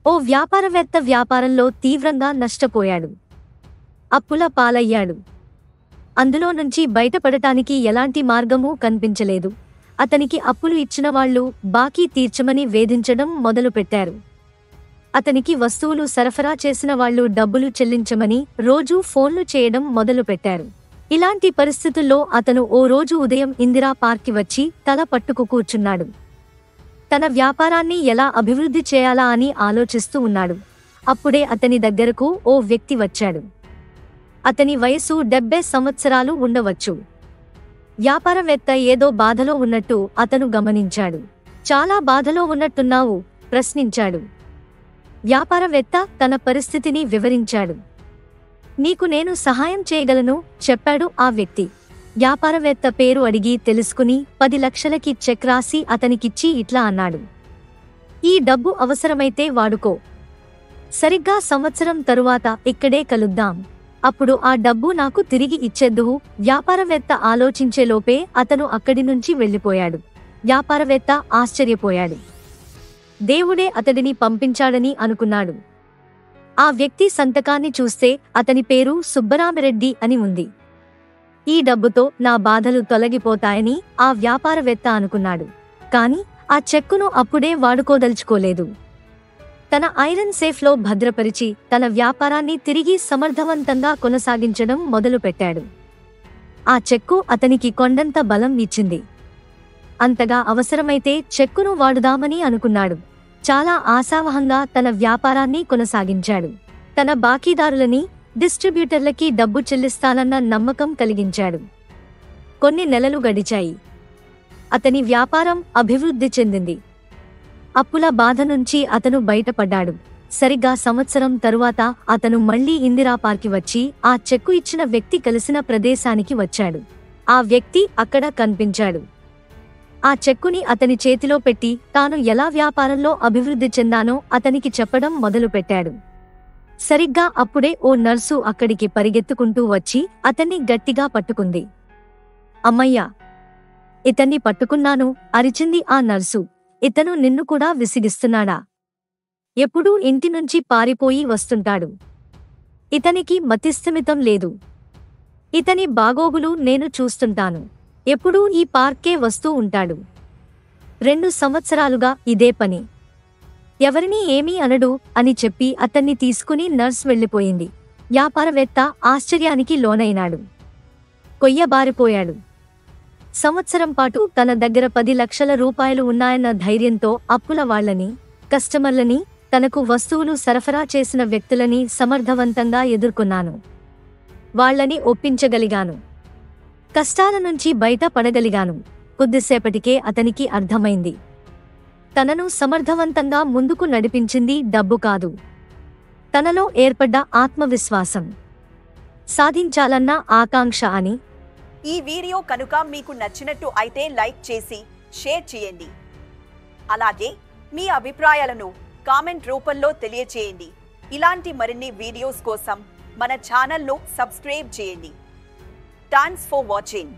ఓ వ్యాపారవేత్త వ్యాపారంలో తీవ్రంగా నష్టపోయాడు. అప్పుల పాలయ్యాడు. అందులో నుంచి బయటపడటానికి ఎలాంటి మార్గమూ కనిపించలేదు. అతనికి అప్పులు ఇచ్చిన వాళ్ళు బాకీ తీర్చమని వేధించడం మొదలుపెట్టారు. అతనికి వస్తువులు సరఫరా చేసిన వాళ్ళు డబ్బులు చెల్లించమని రోజూ ఫోన్లు చేయడం మొదలుపెట్టారు. ఇలాంటి పరిస్థితుల్లో అతను ఓ రోజు ఉదయం ఇందిరా పార్క్కి వచ్చి తల పట్టుకు కూర్చున్నాడు. తన వ్యాపారాన్ని ఎలా అభివృద్ధి చేయాలా అని ఆలోచిస్తూ ఉన్నాడు. అప్పుడే అతని దగ్గరకు ఓ వ్యక్తి వచ్చాడు. అతని వయసు 70 సంవత్సరాలు ఉండవచ్చు. వ్యాపారవేత్త ఏదో బాధలో ఉన్నట్టు అతను గమనించాడు. చాలా బాధలో ఉన్నట్టున్నావు? ప్రశ్నించాడు. వ్యాపారవేత్త తన పరిస్థితిని వివరించాడు. నీకు నేను సహాయం చేయగలను చెప్పాడు ఆ వ్యక్తి. వ్యాపారవేత్త పేరు అడిగి తెలుసుకుని 10 లక్షలకి చెక్ రాసి అతనికిచ్చి ఇట్లా అన్నాడు. ఈ డబ్బు అవసరమైతే వాడుకో. సరిగ్గా సంవత్సరం తరువాత ఇక్కడే కలుద్దాం. అప్పుడు ఆ డబ్బు నాకు తిరిగి ఇచ్చేద్దువు. వ్యాపారవేత్త ఆలోచించేలోపే అతను అక్కడి నుంచి వెళ్ళిపోయాడు. వ్యాపారవేత్త ఆశ్చర్యపోయాడు. దేవుడే అతడిని పంపించాడని అనుకున్నాడు. ఆ వ్యక్తి సంతకాన్ని చూస్తే అతని పేరు సుబ్బరామిరెడ్డి అని ఉంది. ఈ డబ్బుతో నా బాధలు తొలగిపోతాయని ఆ వ్యాపారవేత్త అనుకున్నాడు. కాని ఆ చెక్కును అప్పుడే వాడుకోదలుచుకోలేదు. తన ఐరన్ సేఫ్లో భద్రపరిచి తన వ్యాపారాన్ని తిరిగి సమర్థవంతంగా కొనసాగించడం మొదలుపెట్టాడు. ఆ చెక్కు అతనికి కొండంత బలం ఇచ్చింది. అంతగా అవసరమైతే చెక్కును వాడుదామని అనుకున్నాడు. చాలా ఆశావహంగా తన వ్యాపారాన్ని కొనసాగించాడు. తన బాకీదారులని, డిస్ట్రిబ్యూటర్లకి డబ్బు చెల్లిస్తానన్న నమ్మకం కలిగించాడు. కొన్ని నెలలు గడిచాయి. అతని వ్యాపారం అభివృద్ధి చెందింది. అప్పుల బాధ నుంచి అతను బయటపడ్డాడు. సరిగ్గా సంవత్సరం తరువాత అతను మళ్లీ ఇందిరా పార్క్కి వచ్చి ఆ చెక్కు ఇచ్చిన వ్యక్తి కలిసిన ప్రదేశానికి వచ్చాడు. ఆ వ్యక్తి అక్కడ కనిపించాడు. ఆ చెక్కుని అతని చేతిలో పెట్టి తాను ఎలా వ్యాపారంలో అభివృద్ధి చెందానో అతనికి చెప్పడం మొదలుపెట్టాడు. సరిగ్గా అప్పుడే ఓ నర్సు అక్కడికి పరిగెత్తుకుంటూ వచ్చి అతన్ని గట్టిగా పట్టుకుంది. అమ్మయ్యా, ఇతన్ని పట్టుకున్నాను అరిచింది ఆ నర్సు. ఇతను నిన్ను కూడా విసిగిస్తున్నాడా? ఎప్పుడూ ఇంటి నుంచి పారిపోయి వస్తుంటాడు. ఇతనికి మతిస్థిమితం లేదు. ఇతని బాగోగులు నేను చూస్తుంటాను. ఎప్పుడూ ఈ పార్కే వస్తూ ఉంటాడు. 2 సంవత్సరాలుగా ఇదే పని. ఎవరినీ ఏమీ అనడు అని చెప్పి అతన్ని తీసుకుని నర్స్ వెళ్ళిపోయింది. వ్యాపారవేత్త ఆశ్చర్యానికి లోనైనాడు. కొయ్యబారిపోయాడు. సంవత్సరం పాటు తన దగ్గర 10 లక్షల రూపాయలు ఉన్నాయన్న ధైర్యంతో అప్పుల వాళ్లని, కస్టమర్లని, తనకు వస్తువులు సరఫరా చేసిన వ్యక్తులని సమర్థవంతంగా ఎదుర్కొన్నాను. వాళ్లని ఒప్పించగలిగాను. కష్టాల నుంచి బయట పడగలిగాను. కొద్దిసేపటికే అతనికి అర్థమైంది. తనను సమర్థవంతంగా ముందుకు నడిపించింది డబ్బు కాదు, తనలో ఏర్పడ్డ ఆత్మవిశ్వాసం, సాధించాలన్న ఆకాంక్ష అని. ఈ వీడియో కనుక మీకు నచ్చినట్టు అయితే లైక్ చేసి షేర్ చేయండి. అలాగే మీ అభిప్రాయాలను కామెంట్ రూపంలో తెలియచేయండి. ఇలాంటి మరిన్ని వీడియోస్ కోసం మన ఛానల్ను సబ్స్క్రైబ్ చేయండి. Thanks for watching.